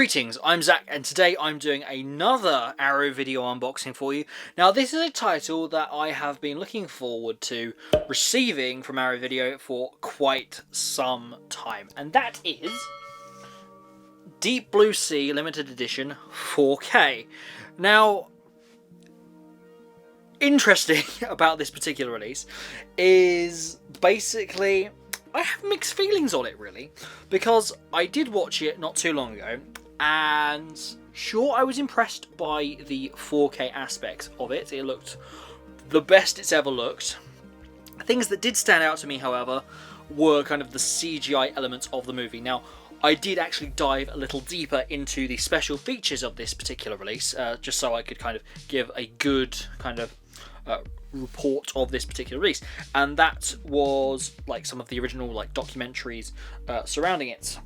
Greetings, I'm Zach, and today I'm doing another Arrow video unboxing for you. Now, this is a title that I have been looking forward to receiving from Arrow Video for quite some time, and that is Deep Blue Sea Limited Edition 4K. Now, interesting about this particular release is basically I have mixed feelings on it, really, because I did watch it not too long ago, and sure, I was impressed by the 4K aspects of it. It looked the best it's ever looked. Things that did stand out to me, however, were kind of the CGI elements of the movie. Now, I did actually dive a little deeper into the special features of this particular release, just so I could kind of give a good kind of report of this particular release, and that was like some of the original like documentaries surrounding it.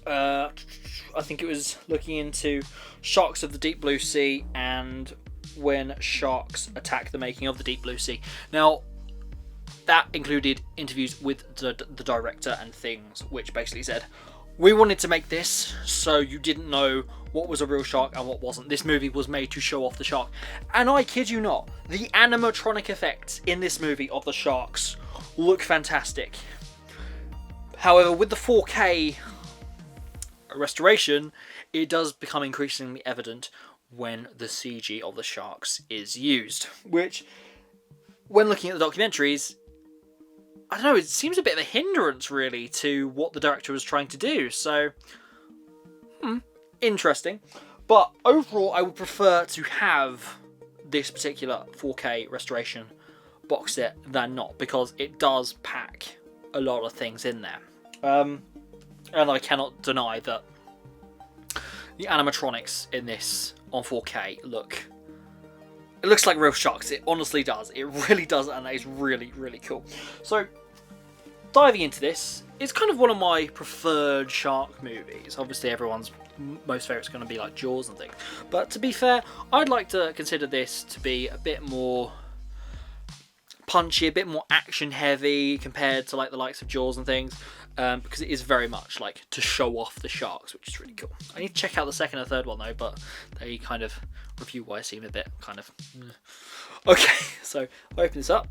I think it was looking into sharks of the deep blue sea and when sharks attack the making of the deep blue sea. Now, that included interviews with the director and things, which basically said, we wanted to make this so you didn't know what was a real shark and what wasn't. This movie was made to show off the shark. And I kid you not, the animatronic effects in this movie of the sharks look fantastic. However, with the 4K restoration, it does become increasingly evident when the CG of the sharks is used. Which, when looking at the documentaries, I don't know, it seems a bit of a hindrance, really, to what the director was trying to do. So, interesting. But overall, I would prefer to have this particular 4K restoration box set than not, because it does pack a lot of things in there. And I cannot deny that the animatronics in this on 4K it looks like real sharks. It honestly does. It really does, and that is really, really cool. So, diving into this, it's kind of one of my preferred shark movies. Obviously, everyone's most favourite is going to be like Jaws and things. But to be fair, I'd like to consider this to be a bit more punchy, a bit more action-heavy compared to like the likes of Jaws and things. Because it is very much like to show off the sharks, which is really cool. I need to check out the second and third one though, but they kind of review-wise seem a bit kind of... Okay, so I'll open this up.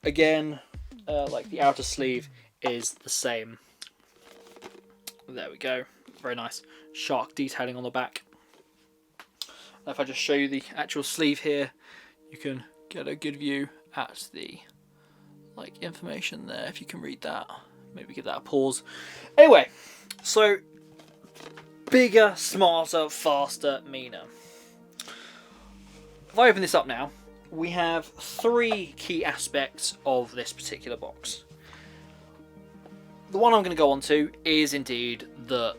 Again, like the outer sleeve is the same. There we go. Very nice shark detailing on the back. Now if I just show you the actual sleeve here, you can get a good view at the like information there, if you can read that. Maybe give that a pause. Anyway, so bigger, smarter, faster, meaner. If I open this up now, we have three key aspects of this particular box. The one I'm going to go on to is indeed the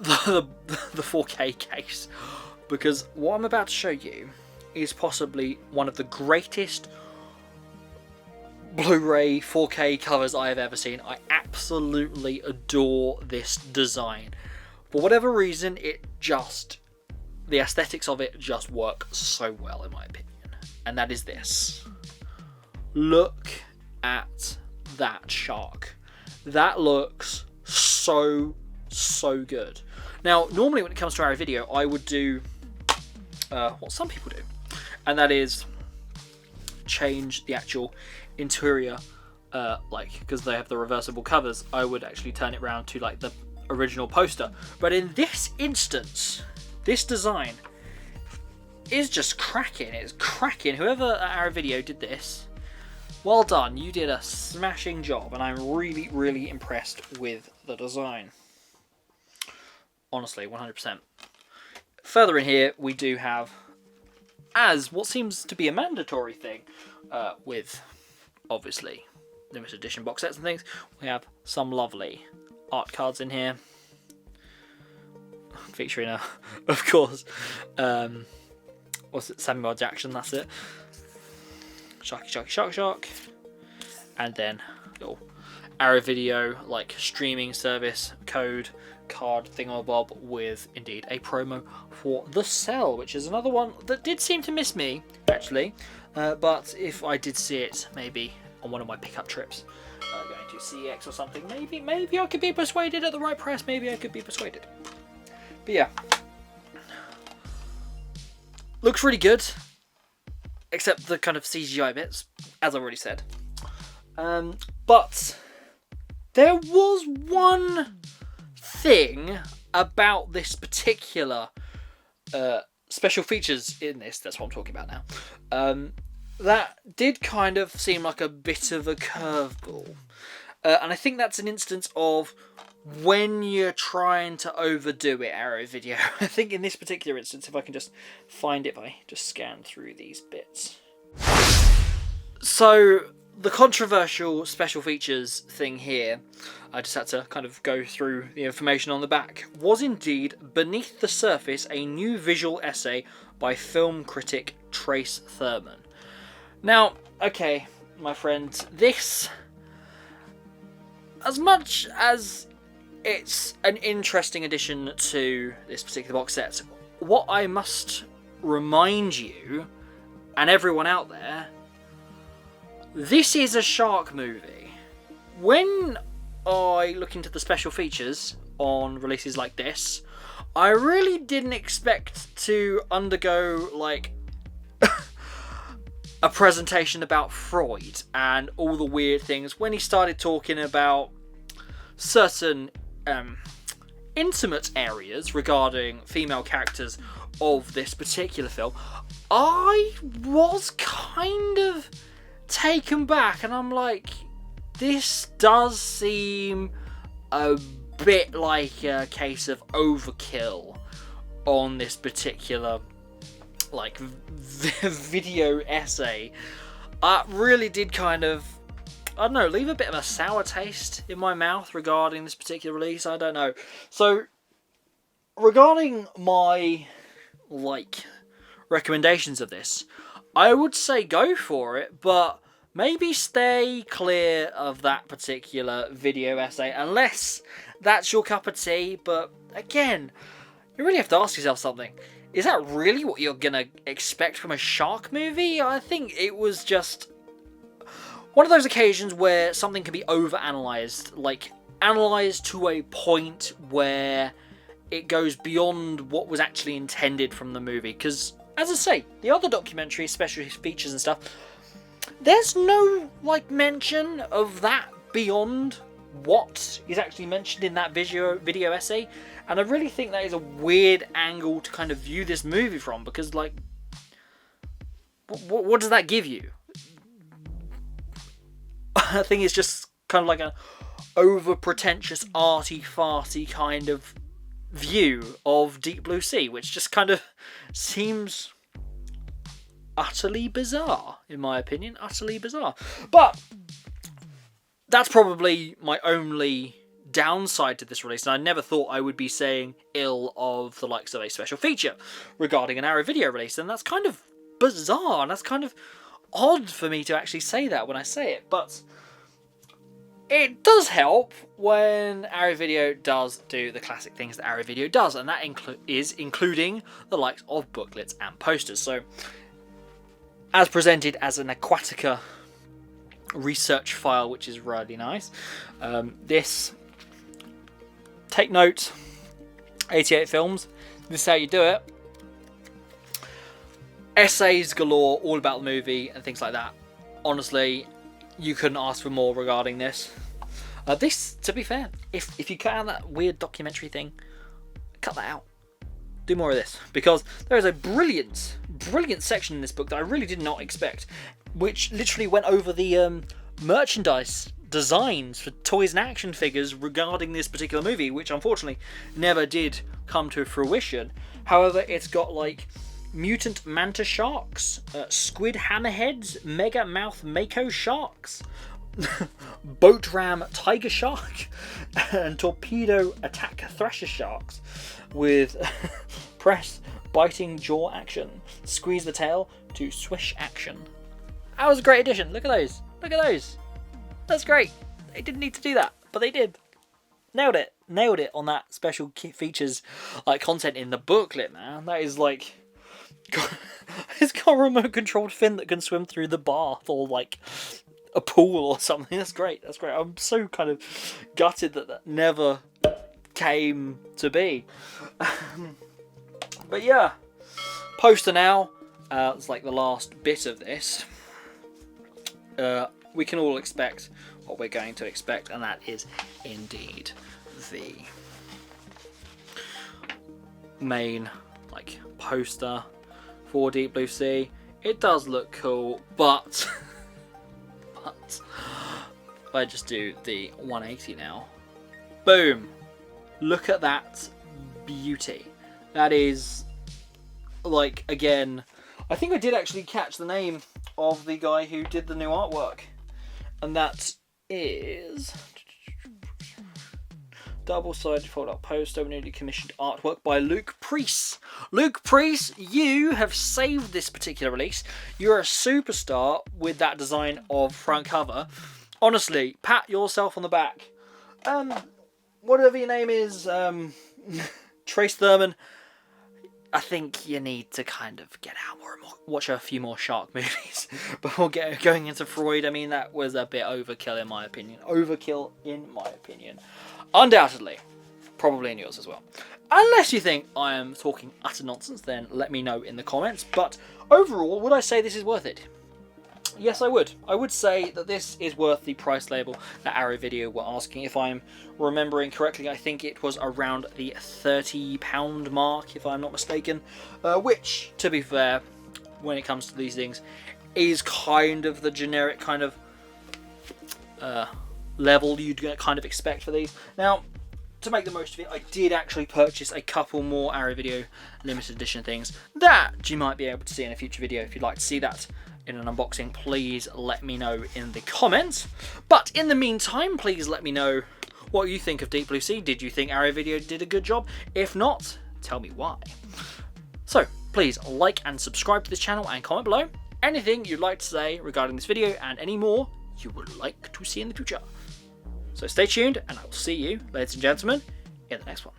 4K case, because what I'm about to show you is possibly one of the greatest Blu-ray 4K covers I have ever seen. I absolutely adore this design. For whatever reason, the aesthetics of it just work so well, in my opinion. And that is this. Look at that shark. That looks so good. Now, normally when it comes to our video, I would do what some people do, and that is change the actual interior, because they have the reversible covers. I would actually turn it around to like the original poster. But in this instance, this design is just cracking. It's cracking. Whoever at our video did this, well done. You did a smashing job, and I'm really, really impressed with the design. Honestly, 100%. Further in here, we do have, as what seems to be a mandatory thing, with obviously limited edition box sets and things, we have some lovely art cards in here, featuring of course, what's it, Samuel Jackson, that's it, Shark, and then little Arrow Video like streaming service code card thingamabob with indeed a promo for The Cell, which is another one that did seem to miss me actually, but if I did see it maybe on one of my pickup trips, going to CX or something. Maybe I could be persuaded at the right price. Maybe I could be persuaded. But yeah, looks really good, except the kind of CGI bits, as I already said. But there was one thing about this particular special features in this, that's what I'm talking about now, that did kind of seem like a bit of a curveball. And I think that's an instance of when you're trying to overdo it, Arrow Video. I think in this particular instance, if I can just find it, if I just scan through these bits. So, the controversial special features thing here, I just had to kind of go through the information on the back, was indeed Beneath the Surface, a new visual essay by film critic Trace Thurman. Now, okay, my friends, this, as much as it's an interesting addition to this particular box set, what I must remind you, and everyone out there, this is a shark movie. When I look into the special features on releases like this, I really didn't expect to undergo, like, a presentation about Freud and all the weird things when he started talking about certain intimate areas regarding female characters of this particular film. I was kind of taken back, and I'm like, this does seem a bit like a case of overkill on this particular, like, video essay. Really did kind of, I don't know, leave a bit of a sour taste in my mouth regarding this particular release. I don't know. So, regarding my, like, recommendations of this, I would say go for it, but maybe stay clear of that particular video essay, unless that's your cup of tea. But again, you really have to ask yourself something. Is that really what you're going to expect from a shark movie? I think it was just one of those occasions where something can be overanalyzed, like analyzed to a point where it goes beyond what was actually intended from the movie. Because, as I say, the other documentaries, special features and stuff, there's no, like, mention of that beyond what is actually mentioned in that video essay. And I really think that is a weird angle to kind of view this movie from, because, like, what does that give you? I think it's just kind of like an over-pretentious, arty-farty kind of view of Deep Blue Sea, which just kind of seems utterly bizarre, in my opinion. Utterly bizarre. But that's probably my only downside to this release, and I never thought I would be saying ill of the likes of a special feature regarding an Arrow Video release, and that's kind of bizarre, and that's kind of odd for me to actually say that when I say it, but it does help when Arrow Video does do the classic things that Arrow Video does, and that is including the likes of booklets and posters. So, as presented as an Aquatica research file, which is really nice, this, take note, 88 films, this is how you do it. Essays galore, all about the movie and things like that. Honestly, you couldn't ask for more regarding this. This, to be fair, if you cut out that weird documentary thing, cut that out. Do more of this, because there is a brilliant section in this book that I really did not expect, which literally went over the merchandise designs for toys and action figures regarding this particular movie, which unfortunately never did come to fruition. However, it's got, like, mutant manta sharks, squid hammerheads, mega mouth mako sharks, boat ram tiger shark, and torpedo attack thresher sharks with press biting jaw action, squeeze the tail to swish action. That was a great addition. Look at those. Look at those. That's great. They didn't need to do that, but they did. Nailed it. Nailed it on that special features, like, content in the booklet, man. That is, like, it's got a remote controlled fin that can swim through the bath, or, like, a pool or something. That's great. That's great. I'm so kind of gutted that that never came to be. But yeah, poster now. It's like the last bit of this. We can all expect what we're going to expect, and that is indeed the main like poster for Deep Blue Sea. It does look cool, but if I just do the 180 now, boom! Look at that beauty. That is, like, again, I think I did actually catch the name of the guy who did the new artwork, and that is double-sided fold-out poster, newly commissioned artwork by Luke Priest. Luke Priest, you have saved this particular release. You're a superstar with that design of front cover. Honestly, pat yourself on the back. Whatever your name is, Trace Thurman, I think you need to kind of get out more and more, watch a few more shark movies before going into Freud. I mean, that was a bit overkill in my opinion. Overkill in my opinion. Undoubtedly. Probably in yours as well. Unless you think I am talking utter nonsense, then let me know in the comments. But overall, would I say this is worth it? Yes, I would. I would say that this is worth the price label that Arrow Video were asking. If I'm remembering correctly, I think it was around the £30 mark, if I'm not mistaken. Which, to be fair, when it comes to these things, is kind of the generic kind of level you'd kind of expect for these. Now, to make the most of it, I did actually purchase a couple more Arrow Video limited edition things that you might be able to see in a future video. If you'd like to see that in an unboxing, please let me know in the comments. But in the meantime, please let me know what you think of Deep Blue Sea. Did you think Arrow Video did a good job? If not, tell me why. So please like and subscribe to this channel and comment below anything you'd like to say regarding this video and any more you would like to see in the future. So stay tuned, and I will see you, ladies and gentlemen, in the next one.